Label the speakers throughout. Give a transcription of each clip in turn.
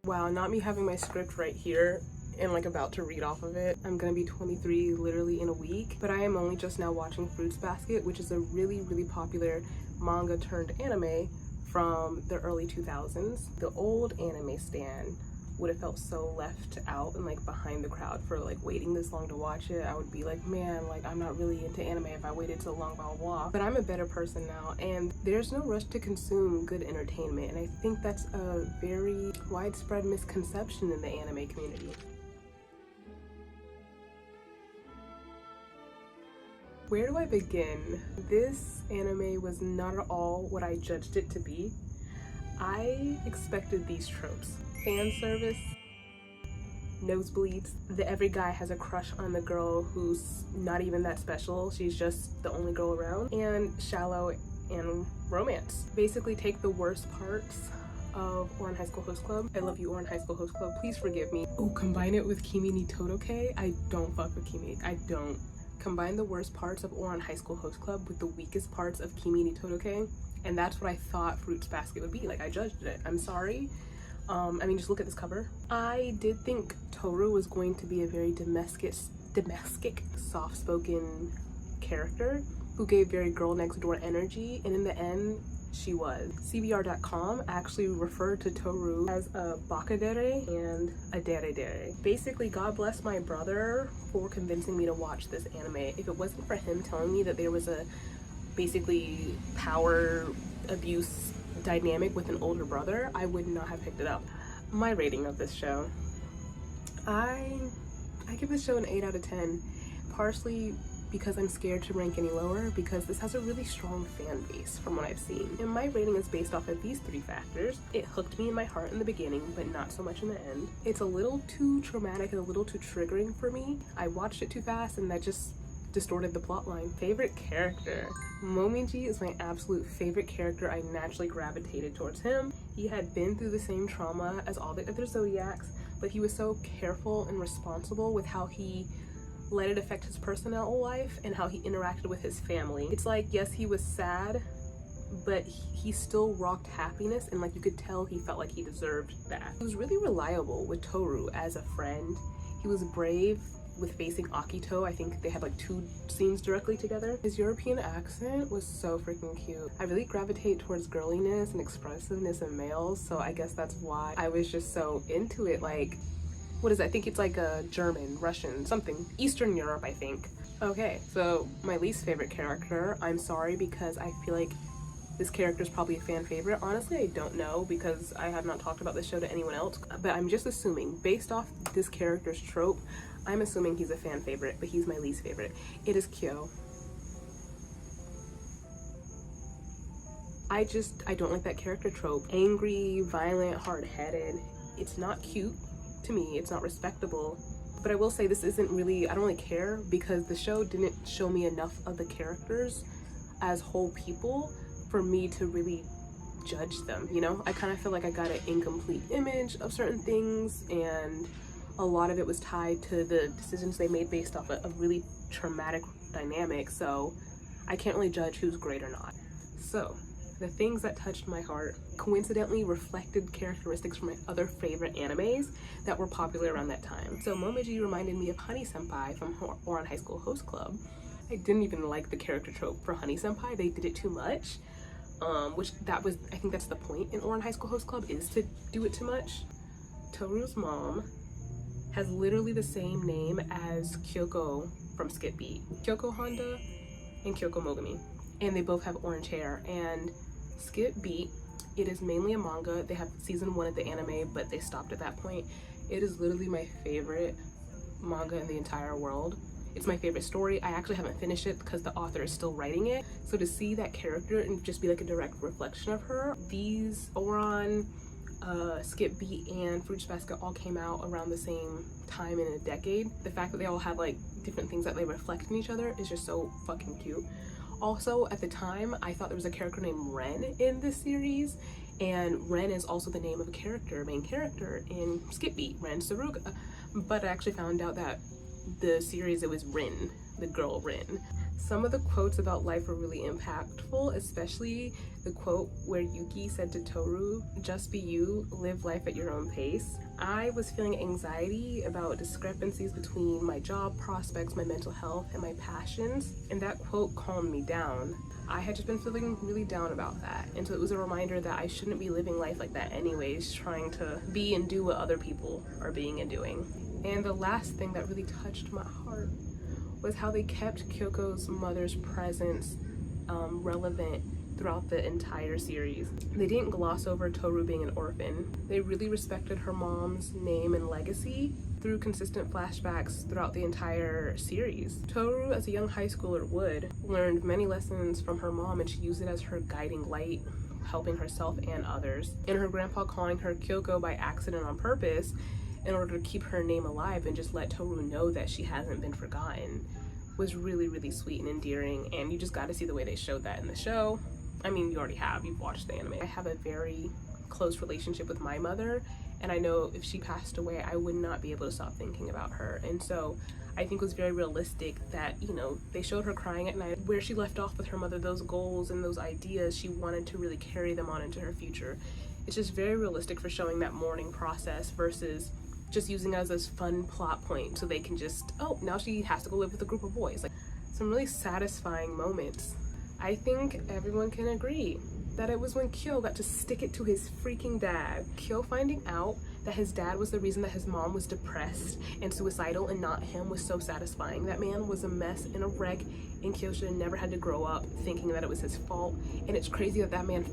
Speaker 1: Wow, not me having my script right here and like about to read off of it. I'm gonna be 23 literally in a week, but I am only just now watching Fruits Basket, which is a really popular manga turned anime from the early 2000s. The old anime stan would have felt so left out and like behind the crowd for like waiting this long to watch it. I would be like, man, like I'm not really into anime if I waited so long, blah blah. But I'm a better person now, and there's no rush to consume good entertainment, and I think that's a very widespread misconception in the anime community. Where do I begin? This anime was not at all what I judged it to be. I expected these tropes. Fan service, nosebleeds, the every guy has a crush on the girl who's not even that special, she's just the only girl around, and shallow and romance. Basically take the worst parts of Ouran High School Host Club. I love you, Ouran High School Host Club, please forgive me. Oh, combine it with Kimi ni Todoke. I don't fuck with Kimi, I don't. Combine the worst parts of Ouran High School Host Club with the weakest parts of Kimi ni Todoke, and that's what I thought Fruits Basket would be. Like, I judged it, I'm sorry. I mean, just look at this cover. I did think Toru was going to be a very domestic, soft-spoken character who gave very girl next door energy, and in the end, she was. CBR.com actually referred to Toru as a bakadere and a dere. Basically, God bless my brother for convincing me to watch this anime. If it wasn't for him telling me that there was a basically power abuse dynamic with an older brother, I would not have picked it up. My rating of this show, I give this show an 8 out of 10, partially because I'm scared to rank any lower, because this has a really strong fan base from what I've seen. And my rating is based off of these 3 factors. It hooked me in my heart in the beginning, but not so much in the end. It's a little too traumatic and a little too triggering for me. I watched it too fast and that just distorted the plotline. Favorite character. Momiji is my absolute favorite character. I naturally gravitated towards him. He had been through the same trauma as all the other Zodiacs, but he was so careful and responsible with how he let it affect his personal life and how he interacted with his family. It's like, yes, he was sad, but he still rocked happiness, and like you could tell he felt like he deserved that. He was really reliable with Toru as a friend. He was brave with facing Akito. I think they had like 2 scenes directly together. His European accent was so freaking cute. I really gravitate towards girliness and expressiveness in males, so I guess that's why I was just so into it. Like, what is it? I think it's like a German, Russian, something. Eastern Europe, I think. Okay, so my least favorite character, I'm sorry because I feel like this character is probably a fan favorite. Honestly, I don't know because I have not talked about this show to anyone else, but I'm just assuming, based off this character's trope, I'm assuming he's a fan favorite, but he's my least favorite. It is Kyo. I don't like that character trope. Angry, violent, hard-headed. It's not cute to me, it's not respectable. But I will say this isn't really, I don't really care because the show didn't show me enough of the characters as whole people for me to really judge them, you know? I kind of feel like I got an incomplete image of certain things, and a lot of it was tied to the decisions they made based off a really traumatic dynamic, so I can't really judge who's great or not. So, the things that touched my heart coincidentally reflected characteristics from my other favorite animes that were popular around that time. So Momiji reminded me of Honey Senpai from Ouran High School Host Club. I didn't even like the character trope for Honey Senpai. They did it too much, which I think that's the point in Ouran High School Host Club, is to do it too much. Toru's mom has literally the same name as Kyoko from Skip Beat. Kyoko Honda and Kyoko Mogami. And they both have orange hair. And Skip Beat, it is mainly a manga. They have season 1 of the anime, but they stopped at that point. It is literally my favorite manga in the entire world. It's my favorite story. I actually haven't finished it because the author is still writing it. So to see that character and just be like a direct reflection of her, these Ouran, Skip Beat, and Fruits Basket all came out around the same time in a decade. The fact that they all have like different things that they reflect in each other is just so fucking cute. Also, at the time, I thought there was a character named Ren in this series, and Ren is also the name of a main character in Skip Beat, Ren Saruga. But I actually found out that the series, it was Rin, the girl Rin. Some of the quotes about life were really impactful, especially the quote where Yuki said to Toru, "Just be you, live life at your own pace." I was feeling anxiety about discrepancies between my job prospects, my mental health, and my passions, and that quote calmed me down. I had just been feeling really down about that, and so it was a reminder that I shouldn't be living life like that anyways, trying to be and do what other people are being and doing. And the last thing that really touched my heart was how they kept Kyoko's mother's presence relevant throughout the entire series. They didn't gloss over Toru being an orphan. They really respected her mom's name and legacy through consistent flashbacks throughout the entire series. Toru, as a young high schooler would, learned many lessons from her mom, and she used it as her guiding light, helping herself and others. And her grandpa calling her Kyoko by accident on purpose in order to keep her name alive and just let Toru know that she hasn't been forgotten was really, really sweet and endearing, and you just got to see the way they showed that in the show. I mean, you already have, you've watched the anime. I have a very close relationship with my mother, and I know if she passed away, I would not be able to stop thinking about her. And so I think it was very realistic that, you know, they showed her crying at night, where she left off with her mother, those goals and those ideas, she wanted to really carry them on into her future. It's just very realistic for showing that mourning process versus just using it as a fun plot point so they can just, oh, now she has to go live with a group of boys. Like, some really satisfying moments. I think everyone can agree that it was when Kyo got to stick it to his freaking dad. Kyo finding out that his dad was the reason that his mom was depressed and suicidal and not him was so satisfying. That man was a mess and a wreck, and Kyo should have never had to grow up thinking that it was his fault. And it's crazy that that man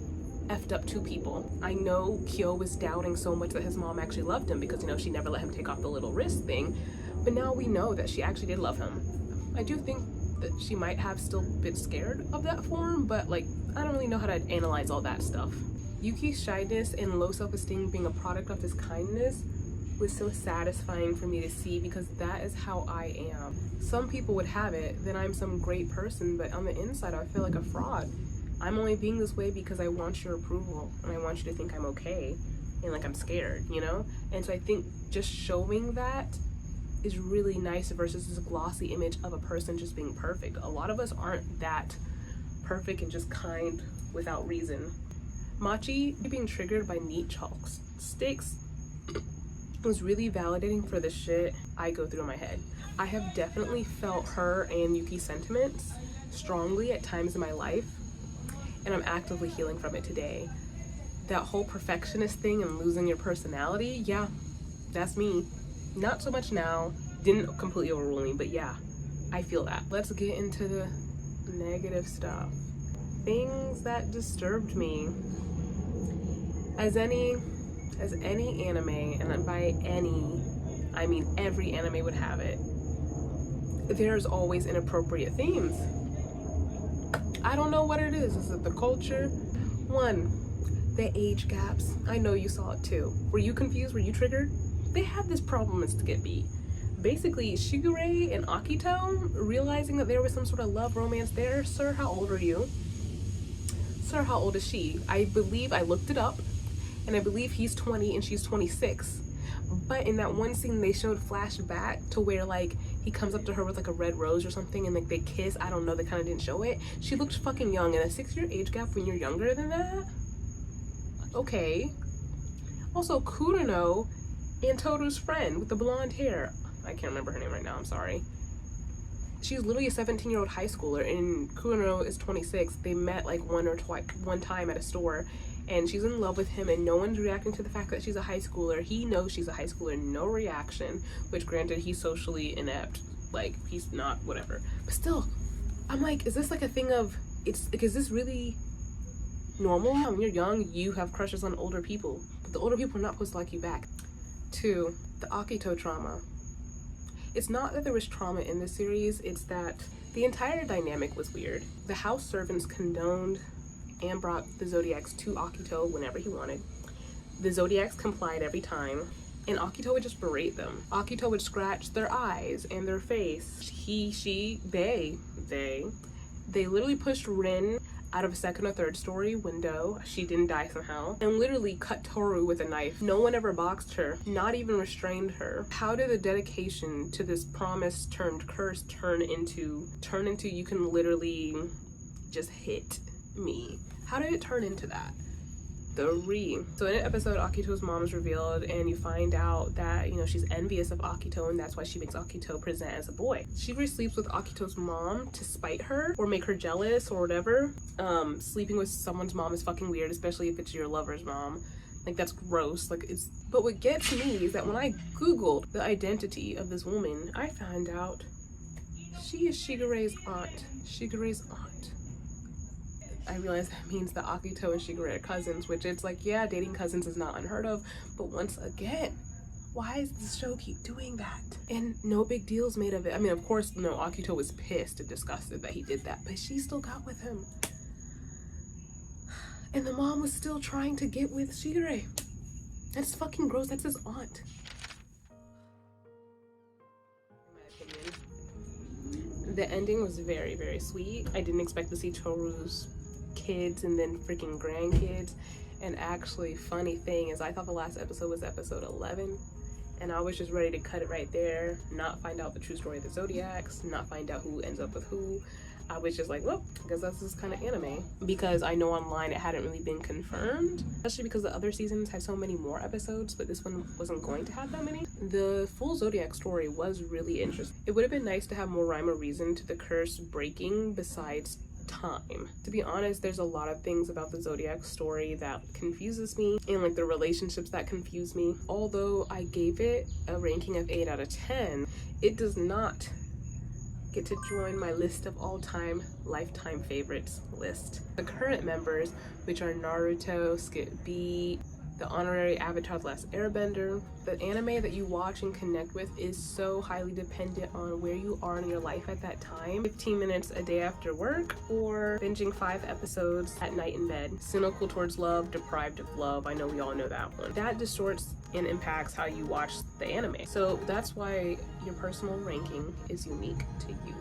Speaker 1: effed up 2 people. I know Kyo was doubting so much that his mom actually loved him because, you know, she never let him take off the little wrist thing, but now we know that she actually did love him. I do think that she might have still been scared of that form, but like, I don't really know how to analyze all that stuff. Yuki's shyness and low self-esteem being a product of his kindness was so satisfying for me to see, because that is how I am. Some people would have it that I'm some great person, but on the inside I feel like a fraud. I'm only being this way because I want your approval and I want you to think I'm okay and like I'm scared, you know? And so I think just showing that is really nice versus this glossy image of a person just being perfect. A lot of us aren't that perfect and just kind without reason. Machi being triggered by neat chalk sticks was really validating for the shit I go through in my head. I have definitely felt her and Yuki's sentiments strongly at times in my life, and I'm actively healing from it today. That whole perfectionist thing and losing your personality, yeah, that's me. Not so much now, didn't completely overrule me, but yeah, I feel that. Let's get into the negative stuff. Things that disturbed me. As any anime, and by any, I mean every anime would have it, there's always inappropriate themes. I don't know what it is. Is it the culture? 1, the age gaps. I know you saw it too. Were you confused? Were you triggered? They had this problem in Skip B. Basically, Shigure and Akito realizing that there was some sort of love romance there. Sir, how old are you? Sir, how old is she? I believe, I looked it up, and I believe he's 20 and she's 26. But in that one scene, they showed flashback to where like he comes up to her with like a red rose or something and like they kiss. I don't know, they kind of didn't show it. She looked fucking young, and a 6-year age gap when you're younger than that? Okay. Also, Kurano and Toru's friend with the blonde hair. I can't remember her name right now, I'm sorry. She's literally a 17-year-old high schooler, and Kurano is 26. They met like one time at a store, and she's in love with him, and no one's reacting to the fact that she's a high schooler. He knows she's a high schooler, no reaction, which granted, he's socially inept. Like, he's not, whatever. But still, I'm like, is this like a thing of, it's like, is this really normal? When you're young, you have crushes on older people, but the older people are not supposed to like you back. 2, the Akito trauma. It's not that there was trauma in the series, it's that the entire dynamic was weird. The house servants condoned and brought the Zodiacs to Akito whenever he wanted. The Zodiacs complied every time, and Akito would just berate them. Akito would scratch their eyes and their face. He, she, they literally pushed RIN out of a second or third story window. She didn't die somehow, and literally cut Toru with a knife. No one ever boxed her, not even restrained her. How did the dedication to this promise turned curse turn into you can literally just hit me? How did it turn into that? So in an episode, Akito's mom is revealed, and you find out that, you know, she's envious of Akito, and that's why she makes Akito present as a boy. Shigure sleeps with Akito's mom to spite her or make her jealous or whatever. Sleeping with someone's mom is fucking weird, especially if it's your lover's mom. Like, that's gross. Like, it's, but what gets me is that when I googled the identity of this woman, I found out she is Shigure's aunt. Shigure's aunt. I realize that means that Akito and Shigure are cousins, which it's like, yeah, dating cousins is not unheard of, but once again, why does the show keep doing that? And no big deal's made of it. I mean, of course, no, Akito was pissed and disgusted that he did that, but she still got with him. And the mom was still trying to get with Shigure. That's fucking gross. That's his aunt. In my opinion, the ending was very, very sweet. I didn't expect to see Toru's kids and then freaking grandkids. And actually, funny thing is, I thought the last episode was episode 11, and I was just ready to cut it right there, not find out the true story of the Zodiacs, not find out who ends up with who. I was just like, well, I guess that's this kind of anime, because I know online it hadn't really been confirmed, especially because the other seasons had so many more episodes, but this one wasn't going to have that many. The full Zodiac story was really interesting. It would have been nice to have more rhyme or reason to the curse breaking besides time. To be honest, there's a lot of things about the Zodiac story that confuses me, and like the relationships that confuse me. Although I gave it a ranking of 8 out of 10, it does not get to join my list of all-time lifetime favorites list. The current members, which are Naruto, Skip B, the honorary Avatar: The Last Airbender. The anime that you watch and connect with is so highly dependent on where you are in your life at that time. 15 minutes a day after work, or binging 5 episodes at night in bed. Cynical towards love, deprived of love. I know we all know that one. That distorts and impacts how you watch the anime. So that's why your personal ranking is unique to you.